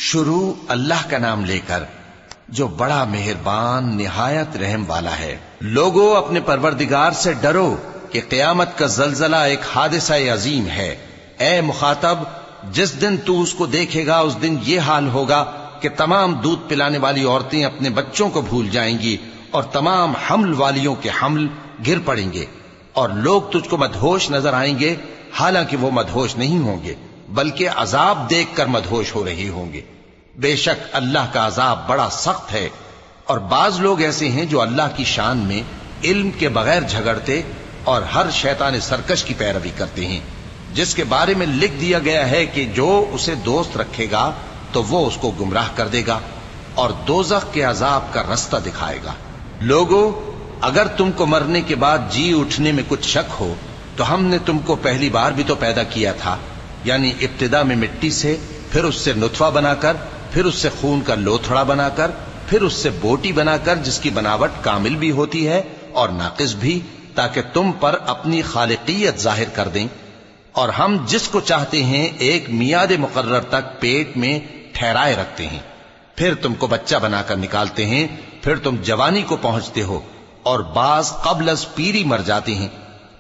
شروع اللہ کا نام لے کر جو بڑا مہربان نہایت رحم والا ہے۔ لوگو اپنے پروردگار سے ڈرو کہ قیامت کا زلزلہ ایک حادثہ عظیم ہے۔ اے مخاطب، جس دن تو اس کو دیکھے گا اس دن یہ حال ہوگا کہ تمام دودھ پلانے والی عورتیں اپنے بچوں کو بھول جائیں گی اور تمام حمل والیوں کے حمل گر پڑیں گے، اور لوگ تجھ کو مدہوش نظر آئیں گے، حالانکہ وہ مدہوش نہیں ہوں گے بلکہ عذاب دیکھ کر مدہوش ہو رہے ہوں گے۔ بے شک اللہ کا عذاب بڑا سخت ہے۔ اور بعض لوگ ایسے ہیں جو اللہ کی شان میں علم کے بغیر جھگڑتے اور ہر شیطان سرکش کی پیروی کرتے ہیں، جس کے بارے میں لکھ دیا گیا ہے کہ جو اسے دوست رکھے گا تو وہ اس کو گمراہ کر دے گا اور دوزخ کے عذاب کا رستہ دکھائے گا۔ لوگو، اگر تم کو مرنے کے بعد جی اٹھنے میں کچھ شک ہو تو ہم نے تم کو پہلی بار بھی تو پیدا کیا تھا، یعنی ابتدا میں مٹی سے، پھر اس سے نطفہ بنا کر، پھر اس سے خون کا لوتھڑا بنا کر، پھر اس سے بوٹی بنا کر جس کی بناوٹ کامل بھی ہوتی ہے اور ناقص بھی، تاکہ تم پر اپنی خالقیت ظاہر کر دیں۔ اور ہم جس کو چاہتے ہیں ایک میعاد مقرر تک پیٹ میں ٹھہرائے رکھتے ہیں، پھر تم کو بچہ بنا کر نکالتے ہیں، پھر تم جوانی کو پہنچتے ہو، اور بعض قبل از پیری مر جاتے ہیں،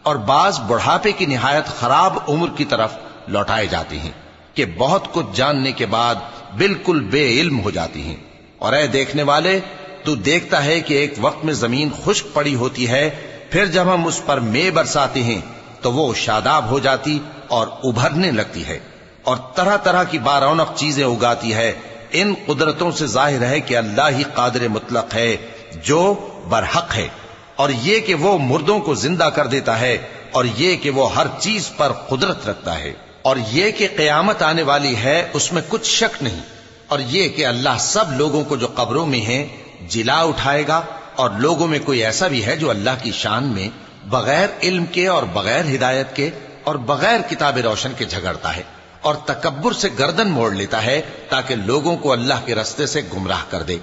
اور بعض بڑھاپے کی نہایت خراب عمر کی طرف لوٹائے جاتے ہیں کہ بہت کچھ جاننے کے بعد بالکل بے علم ہو جاتی ہیں۔ اور اے دیکھنے والے، تو دیکھتا ہے کہ ایک وقت میں زمین خشک پڑی ہوتی ہے، پھر جب ہم اس پر مے برساتے ہیں تو وہ شاداب ہو جاتی اور ابھرنے لگتی ہے اور طرح طرح کی بارونق چیزیں اگاتی ہے۔ ان قدرتوں سے ظاہر ہے کہ اللہ ہی قادر مطلق ہے جو برحق ہے، اور یہ کہ وہ مردوں کو زندہ کر دیتا ہے، اور یہ کہ وہ ہر چیز پر قدرت رکھتا ہے، اور یہ کہ قیامت آنے والی ہے اس میں کچھ شک نہیں، اور یہ کہ اللہ سب لوگوں کو جو قبروں میں ہیں جلا اٹھائے گا، اور لوگوں میں کوئی ایسا بھی ہے جو اللہ کی شان میں بغیر علم کے اور بغیر ہدایت کے اور بغیر کتاب روشن کے جھگڑتا ہے اور تکبر سے گردن موڑ لیتا ہے تاکہ لوگوں کو اللہ کے رستے سے گمراہ کر دے۔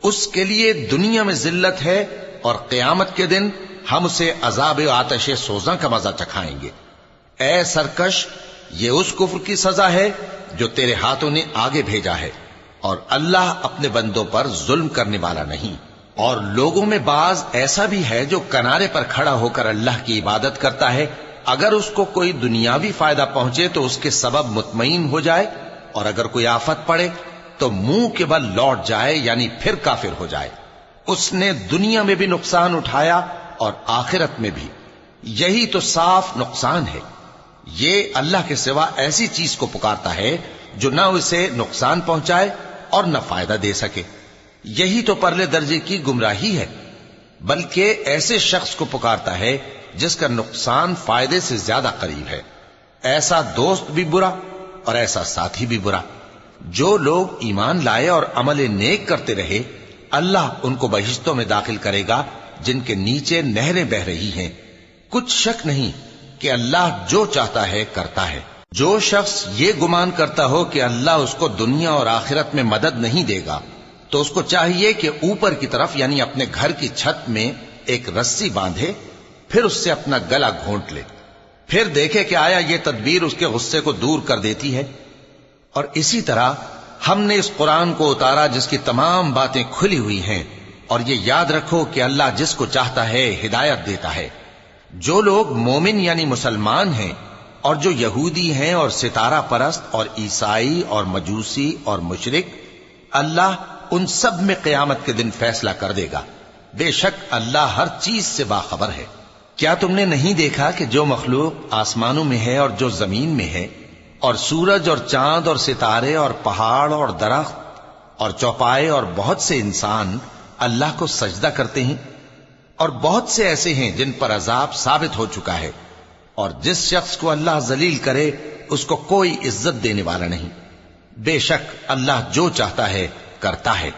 اس کے لیے دنیا میں ذلت ہے، اور قیامت کے دن ہم اسے عذاب آتش سوزاں کا مزہ چکھائیں گے۔ اے سرکش، یہ اس کفر کی سزا ہے جو تیرے ہاتھوں نے آگے بھیجا ہے، اور اللہ اپنے بندوں پر ظلم کرنے والا نہیں۔ اور لوگوں میں بعض ایسا بھی ہے جو کنارے پر کھڑا ہو کر اللہ کی عبادت کرتا ہے، اگر اس کو کوئی دنیاوی فائدہ پہنچے تو اس کے سبب مطمئن ہو جائے، اور اگر کوئی آفت پڑے تو منہ کے بل لوٹ جائے، یعنی پھر کافر ہو جائے۔ اس نے دنیا میں بھی نقصان اٹھایا اور آخرت میں بھی، یہی تو صاف نقصان ہے۔ یہ اللہ کے سوا ایسی چیز کو پکارتا ہے جو نہ اسے نقصان پہنچائے اور نہ فائدہ دے سکے، یہی تو پرلے درجے کی گمراہی ہے۔ بلکہ ایسے شخص کو پکارتا ہے جس کا نقصان فائدے سے زیادہ قریب ہے۔ ایسا دوست بھی برا اور ایسا ساتھی بھی برا۔ جو لوگ ایمان لائے اور عمل نیک کرتے رہے، اللہ ان کو بہشتوں میں داخل کرے گا جن کے نیچے نہریں بہ رہی ہیں۔ کچھ شک نہیں کہ اللہ جو چاہتا ہے کرتا ہے۔ جو شخص یہ گمان کرتا ہو کہ اللہ اس کو دنیا اور آخرت میں مدد نہیں دے گا تو اس کو چاہیے کہ اوپر کی طرف یعنی اپنے گھر کی چھت میں ایک رسی باندھے، پھر اس سے اپنا گلا گھونٹ لے، پھر دیکھے کہ آیا یہ تدبیر اس کے غصے کو دور کر دیتی ہے۔ اور اسی طرح ہم نے اس قرآن کو اتارا جس کی تمام باتیں کھلی ہوئی ہیں، اور یہ یاد رکھو کہ اللہ جس کو چاہتا ہے ہدایت دیتا ہے۔ جو لوگ مومن یعنی مسلمان ہیں اور جو یہودی ہیں اور ستارہ پرست اور عیسائی اور مجوسی اور مشرک، اللہ ان سب میں قیامت کے دن فیصلہ کر دے گا۔ بے شک اللہ ہر چیز سے باخبر ہے۔ کیا تم نے نہیں دیکھا کہ جو مخلوق آسمانوں میں ہے اور جو زمین میں ہے، اور سورج اور چاند اور ستارے اور پہاڑ اور درخت اور چوپائے اور بہت سے انسان اللہ کو سجدہ کرتے ہیں، اور بہت سے ایسے ہیں جن پر عذاب ثابت ہو چکا ہے، اور جس شخص کو اللہ ذلیل کرے اس کو کوئی عزت دینے والا نہیں۔ بے شک اللہ جو چاہتا ہے کرتا ہے۔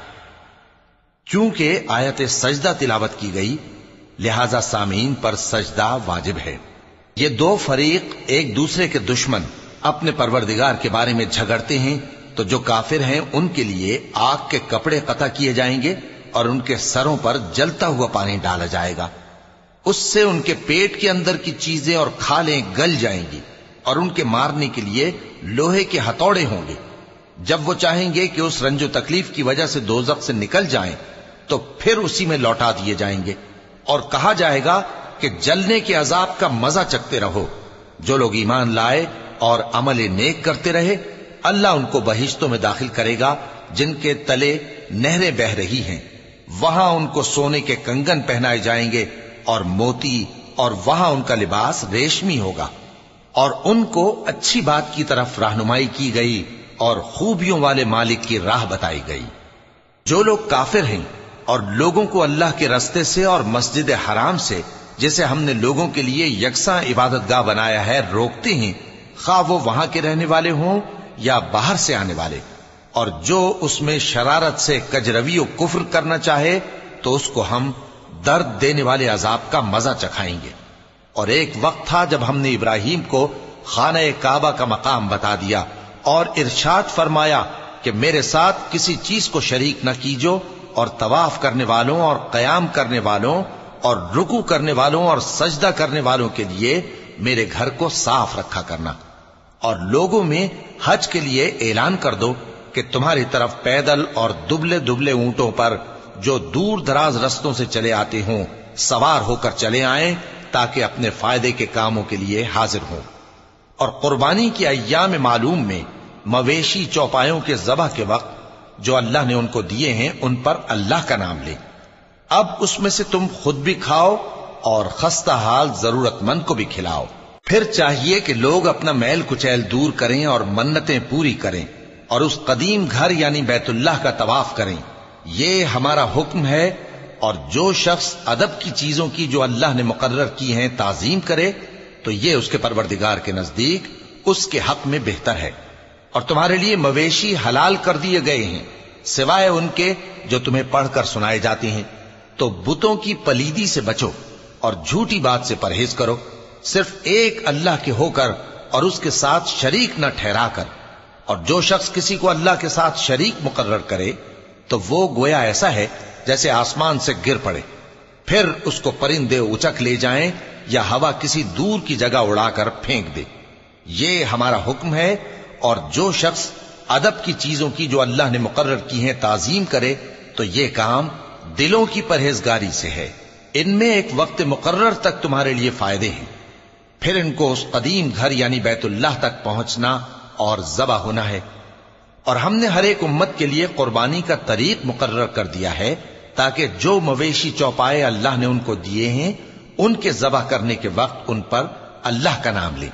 چونکہ آیت سجدہ تلاوت کی گئی لہذا سامعین پر سجدہ واجب ہے۔ یہ دو فریق ایک دوسرے کے دشمن اپنے پروردگار کے بارے میں جھگڑتے ہیں، تو جو کافر ہیں ان کے لیے آگ کے کپڑے قطع کیے جائیں گے اور ان کے سروں پر جلتا ہوا پانی ڈالا جائے گا، اس سے ان کے پیٹ کے اندر کی چیزیں اور کھالیں گل جائیں گی، اور ان کے مارنے کے لیے لوہے کے ہتھوڑے ہوں گے، جب وہ چاہیں گے کہ اس رنج و تکلیف کی وجہ سے دوزخ سے نکل جائیں تو پھر اسی میں لوٹا دیے جائیں گے، اور کہا جائے گا کہ جلنے کے عذاب کا مزہ چکھتے رہو۔ جو لوگ ایمان لائے اور عمل نیک کرتے رہے، اللہ ان کو بہشتوں میں داخل کرے گا جن کے تلے نہریں بہ رہی ہیں، وہاں ان کو سونے کے کنگن پہنائے جائیں گے اور موتی، اور وہاں ان کا لباس ریشمی ہوگا، اور ان کو اچھی بات کی طرف رہنمائی کی گئی اور خوبیوں والے مالک کی راہ بتائی گئی۔ جو لوگ کافر ہیں اور لوگوں کو اللہ کے رستے سے اور مسجد حرام سے، جسے ہم نے لوگوں کے لیے یکساں عبادت گاہ بنایا ہے، روکتے ہیں، خواہ وہ وہاں کے رہنے والے ہوں یا باہر سے آنے والے، اور جو اس میں شرارت سے کجروی و کفر کرنا چاہے تو اس کو ہم درد دینے والے عذاب کا مزہ چکھائیں گے۔ اور ایک وقت تھا جب ہم نے ابراہیم کو خانہ کعبہ کا مقام بتا دیا اور ارشاد فرمایا کہ میرے ساتھ کسی چیز کو شریک نہ کیجو، اور طواف کرنے والوں اور قیام کرنے والوں اور رکوع کرنے والوں اور سجدہ کرنے والوں کے لیے میرے گھر کو صاف رکھا کرنا، اور لوگوں میں حج کے لیے اعلان کر دو کہ تمہاری طرف پیدل اور دبلے دبلے اونٹوں پر جو دور دراز رستوں سے چلے آتے ہوں سوار ہو کر چلے آئیں، تاکہ اپنے فائدے کے کاموں کے لیے حاضر ہوں۔ اور قربانی کے ایام معلوم میں مویشی چوپایوں کے ذبح کے وقت جو اللہ نے ان کو دیے ہیں ان پر اللہ کا نام لے۔ اب اس میں سے تم خود بھی کھاؤ اور خستہ حال ضرورت مند کو بھی کھلاؤ۔ پھر چاہیے کہ لوگ اپنا میل کچیل دور کریں اور منتیں پوری کریں اور اس قدیم گھر یعنی بیت اللہ کا طواف کریں، یہ ہمارا حکم ہے۔ اور جو شخص ادب کی چیزوں کی جو اللہ نے مقرر کی ہیں تعظیم کرے تو یہ اس کے پروردگار کے نزدیک اس کے حق میں بہتر ہے۔ اور تمہارے لیے مویشی حلال کر دیے گئے ہیں سوائے ان کے جو تمہیں پڑھ کر سنائے جاتے ہیں، تو بتوں کی پلیدی سے بچو اور جھوٹی بات سے پرہیز کرو، صرف ایک اللہ کے ہو کر اور اس کے ساتھ شریک نہ ٹھہرا کر۔ اور جو شخص کسی کو اللہ کے ساتھ شریک مقرر کرے تو وہ گویا ایسا ہے جیسے آسمان سے گر پڑے، پھر اس کو پرندے اچک لے جائیں یا ہوا کسی دور کی جگہ اڑا کر پھینک دے۔ یہ ہمارا حکم ہے۔ اور جو شخص ادب کی چیزوں کی جو اللہ نے مقرر کی ہیں تعظیم کرے تو یہ کام دلوں کی پرہیزگاری سے ہے۔ ان میں ایک وقت مقرر تک تمہارے لیے فائدے ہیں، پھر ان کو اس قدیم گھر یعنی بیت اللہ تک پہنچنا اور ذبح ہونا ہے۔ اور ہم نے ہر ایک امت کے لیے قربانی کا طریق مقرر کر دیا ہے تاکہ جو مویشی چوپائے اللہ نے ان کو دیے ہیں ان کے ذبح کرنے کے وقت ان پر اللہ کا نام لیں۔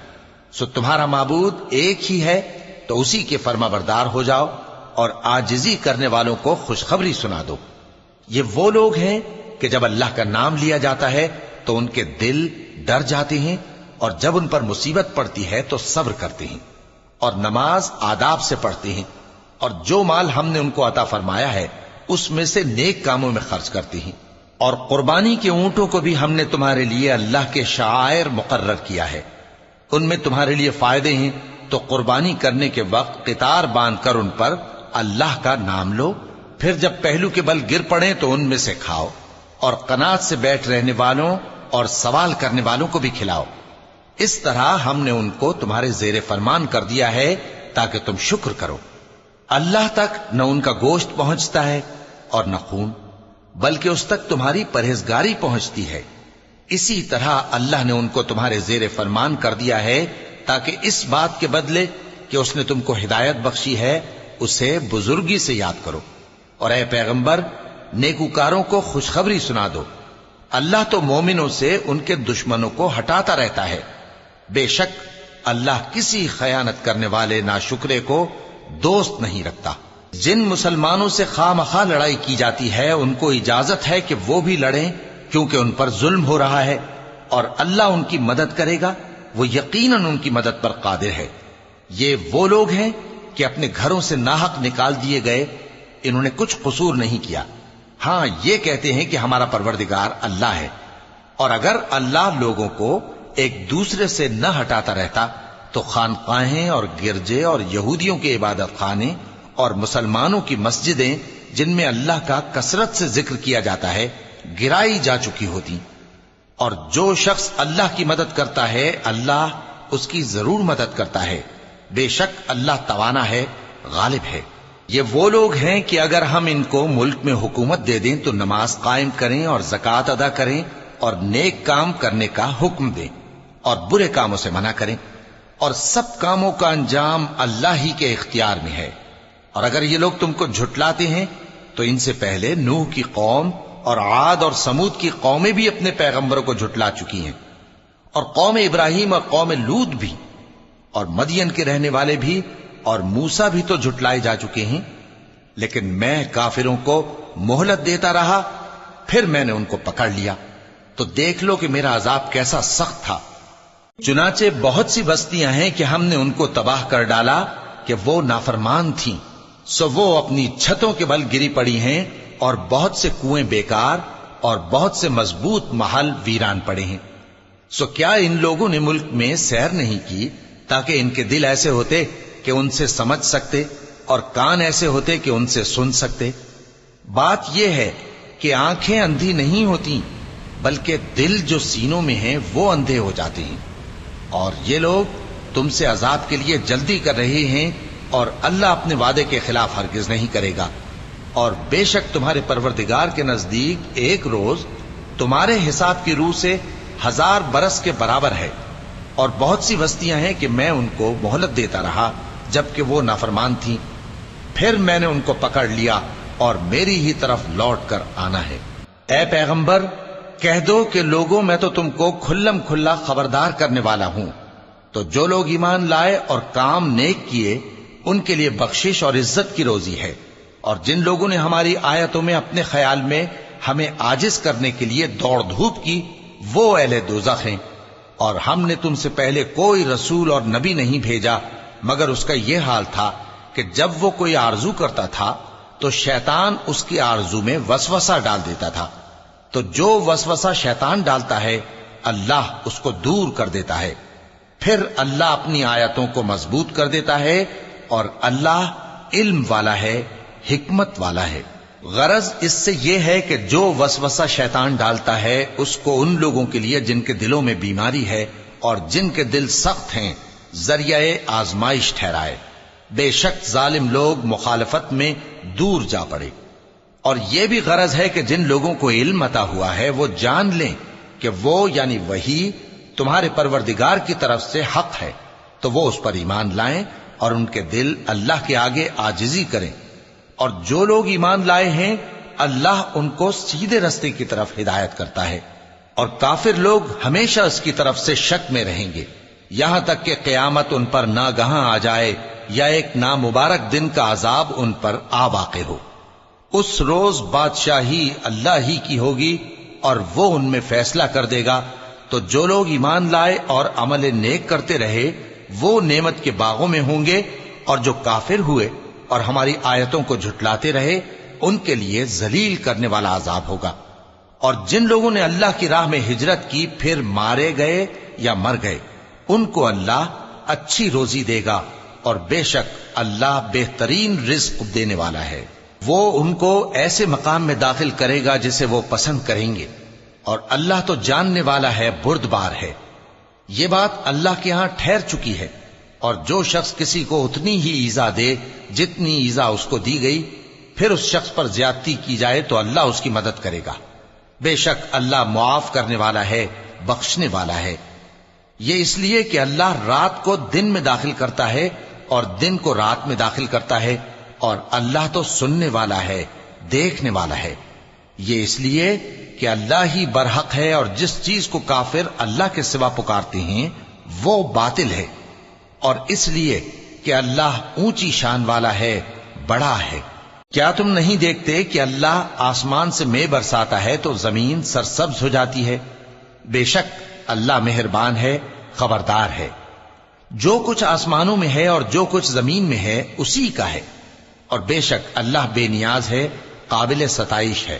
سو تمہارا معبود ایک ہی ہے، تو اسی کے فرما بردار ہو جاؤ اور عاجزی کرنے والوں کو خوشخبری سنا دو۔ یہ وہ لوگ ہیں کہ جب اللہ کا نام لیا جاتا ہے تو ان کے دل ڈر جاتے ہیں، اور جب ان پر مصیبت پڑتی ہے تو صبر کرتے ہیں اور نماز آداب سے پڑھتے ہیں، اور جو مال ہم نے ان کو عطا فرمایا ہے اس میں سے نیک کاموں میں خرچ کرتے ہیں۔ اور قربانی کے اونٹوں کو بھی ہم نے تمہارے لیے اللہ کے شعائر مقرر کیا ہے، ان میں تمہارے لیے فائدے ہیں، تو قربانی کرنے کے وقت قطار باندھ کر ان پر اللہ کا نام لو، پھر جب پہلو کے بل گر پڑیں تو ان میں سے کھاؤ، اور قناعت سے بیٹھ رہنے والوں اور سوال کرنے والوں کو بھی کھلاؤ۔ اس طرح ہم نے ان کو تمہارے زیر فرمان کر دیا ہے تاکہ تم شکر کرو۔ اللہ تک نہ ان کا گوشت پہنچتا ہے اور نہ خون، بلکہ اس تک تمہاری پرہیزگاری پہنچتی ہے۔ اسی طرح اللہ نے ان کو تمہارے زیر فرمان کر دیا ہے تاکہ اس بات کے بدلے کہ اس نے تم کو ہدایت بخشی ہے اسے بزرگی سے یاد کرو۔ اور اے پیغمبر، نیکوکاروں کو خوشخبری سنا دو، اللہ تو مومنوں سے ان کے دشمنوں کو ہٹاتا رہتا ہے۔ بے شک اللہ کسی خیانت کرنے والے ناشکرے کو دوست نہیں رکھتا۔ جن مسلمانوں سے خواہ مخواہ لڑائی کی جاتی ہے ان کو اجازت ہے کہ وہ بھی لڑیں، کیونکہ ان پر ظلم ہو رہا ہے، اور اللہ ان کی مدد کرے گا، وہ یقیناً ان کی مدد پر قادر ہے۔ یہ وہ لوگ ہیں کہ اپنے گھروں سے ناحق نکال دیے گئے، انہوں نے کچھ قصور نہیں کیا، ہاں یہ کہتے ہیں کہ ہمارا پروردگار اللہ ہے۔ اور اگر اللہ لوگوں کو ایک دوسرے سے نہ ہٹاتا رہتا تو خانقاہیں اور گرجے اور یہودیوں کے عبادت خانے اور مسلمانوں کی مسجدیں جن میں اللہ کا کثرت سے ذکر کیا جاتا ہے گرائی جا چکی ہوتی۔ اور جو شخص اللہ کی مدد کرتا ہے اللہ اس کی ضرور مدد کرتا ہے، بے شک اللہ توانا ہے، غالب ہے۔ یہ وہ لوگ ہیں کہ اگر ہم ان کو ملک میں حکومت دے دیں تو نماز قائم کریں اور زکوٰۃ ادا کریں اور نیک کام کرنے کا حکم دیں اور برے کاموں سے منع کریں، اور سب کاموں کا انجام اللہ ہی کے اختیار میں ہے۔ اور اگر یہ لوگ تم کو جھٹلاتے ہیں تو ان سے پہلے نوح کی قوم اور عاد اور سمود کی قومیں بھی اپنے پیغمبروں کو جھٹلا چکی ہیں، اور قوم ابراہیم اور قوم لوط بھی، اور مدین کے رہنے والے بھی، اور موسیٰ بھی تو جھٹلائے جا چکے ہیں۔ لیکن میں کافروں کو مہلت دیتا رہا، پھر میں نے ان کو پکڑ لیا، تو دیکھ لو کہ میرا عذاب کیسا سخت تھا۔ چنانچہ بہت سی بستیاں ہیں کہ ہم نے ان کو تباہ کر ڈالا کہ وہ نافرمان تھیں، سو وہ اپنی چھتوں کے بل گری پڑی ہیں، اور بہت سے کنویں بیکار اور بہت سے مضبوط محل ویران پڑے ہیں۔ سو کیا ان لوگوں نے ملک میں سیر نہیں کی تاکہ ان کے دل ایسے ہوتے کہ ان سے سمجھ سکتے اور کان ایسے ہوتے کہ ان سے سن سکتے؟ بات یہ ہے کہ آنکھیں اندھی نہیں ہوتی، بلکہ دل جو سینوں میں ہیں وہ اندھے ہو جاتے ہیں۔ اور یہ لوگ تم سے عذاب کے لیے جلدی کر رہے ہیں، اور اللہ اپنے وعدے کے خلاف ہرگز نہیں کرے گا۔ اور بے شک تمہارے پروردگار کے نزدیک ایک روز تمہارے حساب کی روح سے 1000 برس کے برابر ہے۔ اور بہت سی بستیاں ہیں کہ میں ان کو مہلت دیتا رہا جبکہ وہ نافرمان تھیں، پھر میں نے ان کو پکڑ لیا اور میری ہی طرف لوٹ کر آنا ہے۔ اے پیغمبر، کہہ دو کہ لوگوں میں تو تم کو کھلم کھلا خبردار کرنے والا ہوں، تو جو لوگ ایمان لائے اور کام نیک کیے ان کے لیے بخشش اور عزت کی روزی ہے، اور جن لوگوں نے ہماری آیتوں میں اپنے خیال میں ہمیں عاجز کرنے کے لیے دوڑ دھوپ کی وہ اہل دوزخ ہیں۔ اور ہم نے تم سے پہلے کوئی رسول اور نبی نہیں بھیجا مگر اس کا یہ حال تھا کہ جب وہ کوئی آرزو کرتا تھا تو شیطان اس کی آرزو میں وسوسہ ڈال دیتا تھا، تو جو وسوسہ شیطان ڈالتا ہے اللہ اس کو دور کر دیتا ہے، پھر اللہ اپنی آیتوں کو مضبوط کر دیتا ہے، اور اللہ علم والا ہے، حکمت والا ہے۔ غرض اس سے یہ ہے کہ جو وسوسہ شیطان ڈالتا ہے اس کو ان لوگوں کے لیے جن کے دلوں میں بیماری ہے اور جن کے دل سخت ہیں ذریعہ آزمائش ٹھہرائے۔ بے شک ظالم لوگ مخالفت میں دور جا پڑے۔ اور یہ بھی غرض ہے کہ جن لوگوں کو علم عطا ہوا ہے وہ جان لیں کہ وہ یعنی وحی تمہارے پروردگار کی طرف سے حق ہے، تو وہ اس پر ایمان لائیں اور ان کے دل اللہ کے آگے عاجزی کریں۔ اور جو لوگ ایمان لائے ہیں اللہ ان کو سیدھے رستے کی طرف ہدایت کرتا ہے، اور کافر لوگ ہمیشہ اس کی طرف سے شک میں رہیں گے، یہاں تک کہ قیامت ان پر ناگہاں آ جائے یا ایک نامبارک دن کا عذاب ان پر آ واقع ہو۔ اس روز بادشاہی اللہ ہی کی ہوگی اور وہ ان میں فیصلہ کر دے گا، تو جو لوگ ایمان لائے اور عمل نیک کرتے رہے وہ نعمت کے باغوں میں ہوں گے، اور جو کافر ہوئے اور ہماری آیتوں کو جھٹلاتے رہے ان کے لیے ذلیل کرنے والا عذاب ہوگا۔ اور جن لوگوں نے اللہ کی راہ میں ہجرت کی پھر مارے گئے یا مر گئے ان کو اللہ اچھی روزی دے گا، اور بے شک اللہ بہترین رزق دینے والا ہے۔ وہ ان کو ایسے مقام میں داخل کرے گا جسے وہ پسند کریں گے، اور اللہ تو جاننے والا ہے، بردبار ہے۔ یہ بات اللہ کے ہاں ٹھہر چکی ہے، اور جو شخص کسی کو اتنی ہی ایذا دے جتنی ایذا اس کو دی گئی، پھر اس شخص پر زیادتی کی جائے تو اللہ اس کی مدد کرے گا۔ بے شک اللہ معاف کرنے والا ہے، بخشنے والا ہے۔ یہ اس لیے کہ اللہ رات کو دن میں داخل کرتا ہے اور دن کو رات میں داخل کرتا ہے، اور اللہ تو سننے والا ہے، دیکھنے والا ہے۔ یہ اس لیے کہ اللہ ہی برحق ہے، اور جس چیز کو کافر اللہ کے سوا پکارتے ہیں وہ باطل ہے، اور اس لیے کہ اللہ اونچی شان والا ہے، بڑا ہے۔ کیا تم نہیں دیکھتے کہ اللہ آسمان سے مے برساتا ہے تو زمین سرسبز ہو جاتی ہے؟ بے شک اللہ مہربان ہے، خبردار ہے۔ جو کچھ آسمانوں میں ہے اور جو کچھ زمین میں ہے اسی کا ہے، اور بے شک اللہ بے نیاز ہے، قابل ستائش ہے۔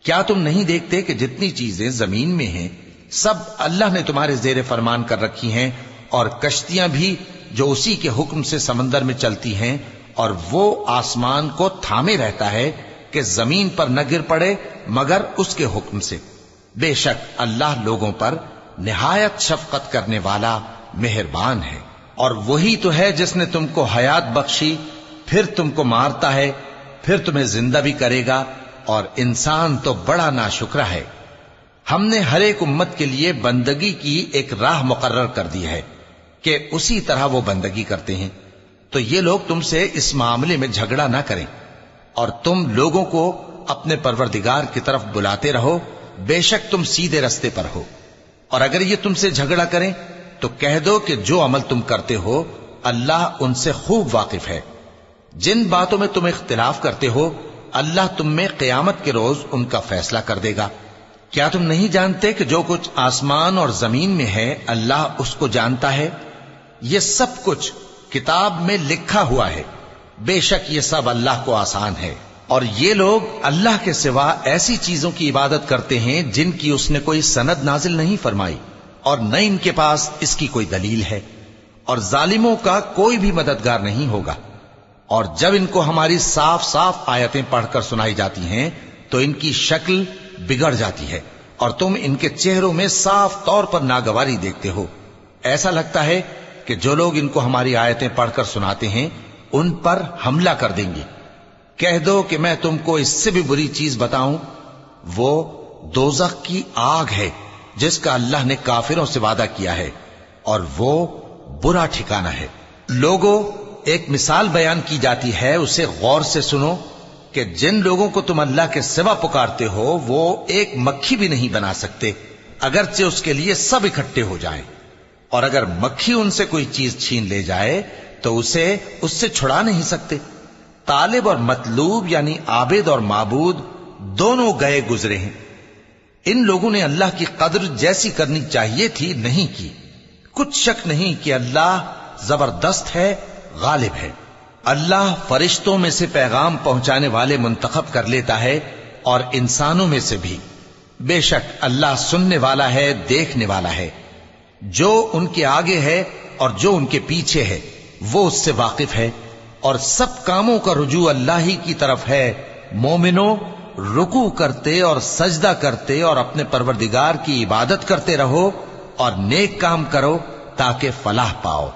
کیا تم نہیں دیکھتے کہ جتنی چیزیں زمین میں ہیں سب اللہ نے تمہارے زیر فرمان کر رکھی ہیں، اور کشتیاں بھی جو اسی کے حکم سے سمندر میں چلتی ہیں، اور وہ آسمان کو تھامے رہتا ہے کہ زمین پر نہ گر پڑے مگر اس کے حکم سے۔ بے شک اللہ لوگوں پر نہایت شفقت کرنے والا، مہربان ہے۔ اور وہی تو ہے جس نے تم کو حیات بخشی پھر تم کو مارتا ہے، پھر تمہیں زندہ بھی کرے گا، اور انسان تو بڑا ناشکرا ہے۔ ہم نے ہر ایک امت کے لیے بندگی کی ایک راہ مقرر کر دی ہے کہ اسی طرح وہ بندگی کرتے ہیں، تو یہ لوگ تم سے اس معاملے میں جھگڑا نہ کریں، اور تم لوگوں کو اپنے پروردگار کی طرف بلاتے رہو، بے شک تم سیدھے رستے پر ہو۔ اور اگر یہ تم سے جھگڑا کریں تو کہہ دو کہ جو عمل تم کرتے ہو اللہ ان سے خوب واقف ہے۔ جن باتوں میں تم اختلاف کرتے ہو اللہ تم میں قیامت کے روز ان کا فیصلہ کر دے گا۔ کیا تم نہیں جانتے کہ جو کچھ آسمان اور زمین میں ہے اللہ اس کو جانتا ہے؟ یہ سب کچھ کتاب میں لکھا ہوا ہے، بے شک یہ سب اللہ کو آسان ہے۔ اور یہ لوگ اللہ کے سوا ایسی چیزوں کی عبادت کرتے ہیں جن کی اس نے کوئی سند نازل نہیں فرمائی، اور نہ ان کے پاس اس کی کوئی دلیل ہے، اور ظالموں کا کوئی بھی مددگار نہیں ہوگا۔ اور جب ان کو ہماری صاف صاف آیتیں پڑھ کر سنائی جاتی ہیں تو ان کی شکل بگڑ جاتی ہے، اور تم ان کے چہروں میں صاف طور پر ناگواری دیکھتے ہو۔ ایسا لگتا ہے کہ جو لوگ ان کو ہماری آیتیں پڑھ کر سناتے ہیں ان پر حملہ کر دیں گے۔ کہہ دو کہ میں تم کو اس سے بھی بری چیز بتاؤں، وہ دوزخ کی آگ ہے جس کا اللہ نے کافروں سے وعدہ کیا ہے، اور وہ برا ٹھکانہ ہے۔ لوگوں، ایک مثال بیان کی جاتی ہے، اسے غور سے سنو کہ جن لوگوں کو تم اللہ کے سوا پکارتے ہو وہ ایک مکھی بھی نہیں بنا سکتے اگرچہ اس کے لیے سب اکٹھے ہو جائیں، اور اگر مکھی ان سے کوئی چیز چھین لے جائے تو اسے اس سے چھڑا نہیں سکتے۔ طالب اور مطلوب یعنی عابد اور معبود دونوں گئے گزرے ہیں۔ ان لوگوں نے اللہ کی قدر جیسی کرنی چاہیے تھی نہیں کی۔ کچھ شک نہیں کہ اللہ زبردست ہے، غالب ہے۔ اللہ فرشتوں میں سے پیغام پہنچانے والے منتخب کر لیتا ہے اور انسانوں میں سے بھی۔ بے شک اللہ سننے والا ہے، دیکھنے والا ہے۔ جو ان کے آگے ہے اور جو ان کے پیچھے ہے وہ اس سے واقف ہے، اور سب کاموں کا رجوع اللہ ہی کی طرف ہے۔ مومنوں، رکوع کرتے اور سجدہ کرتے اور اپنے پروردگار کی عبادت کرتے رہو اور نیک کام کرو تاکہ فلاح پاؤ۔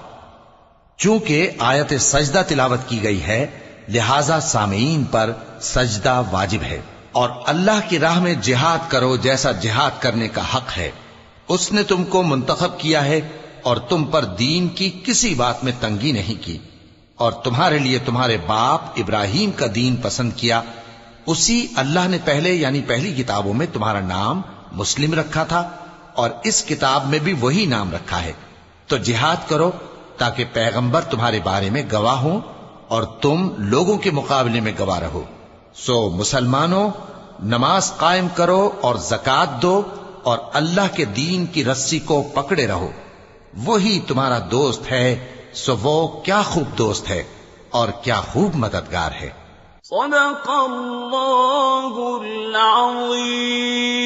چونکہ آیت سجدہ تلاوت کی گئی ہے لہذا سامعین پر سجدہ واجب ہے، اور اللہ کی راہ میں جہاد کرو جیسا جہاد کرنے کا حق ہے۔ اس نے تم کو منتخب کیا ہے اور تم پر دین کی کسی بات میں تنگی نہیں کی، اور تمہارے لیے تمہارے باپ ابراہیم کا دین پسند کیا۔ اسی اللہ نے پہلے یعنی پہلی کتابوں میں تمہارا نام مسلم رکھا تھا، اور اس کتاب میں بھی وہی نام رکھا ہے۔ تو جہاد کرو تاکہ پیغمبر تمہارے بارے میں گواہ ہوں اور تم لوگوں کے مقابلے میں گواہ رہو۔ سو مسلمانوں، نماز قائم کرو اور زکوٰۃ دو اور اللہ کے دین کی رسی کو پکڑے رہو، وہی تمہارا دوست ہے۔ سو وہ کیا خوب دوست ہے اور کیا خوب مددگار ہے۔ صدق اللہ العظیم۔